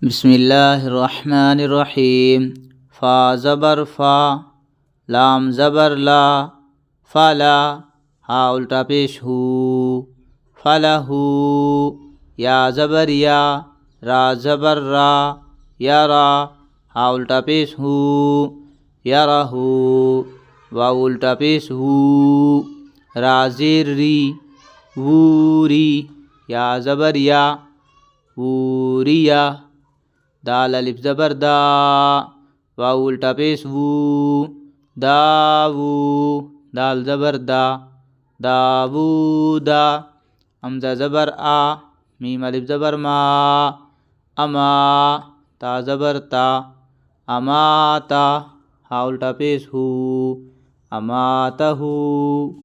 बिस्मिल्लाहिर्रहमानिर्रहीम। फ़ा ज़बर फ़ा, लाम ज़बर ला, फ़ला, हा उल्टा पेश हू, फ़लहू। या ज़बर या, रा ज़बर रा, यारा, हा उल्टा पेश हू, यारहू। वाव उल्टा पेश हू, रा ज़ेर री, वूरी। या ज़बर या, वूरिया। दाल अलिफ ज़बर दा, वाव उल्टा पेश वू, दावू। दाल ज़बर दा, दावूदा। हमज़ा ज़बर आ, मीम अलिफ ज़बर मा, अमा। ता ज़बर ता, अमाता। हा उल्टा पेश हू, अमातहू।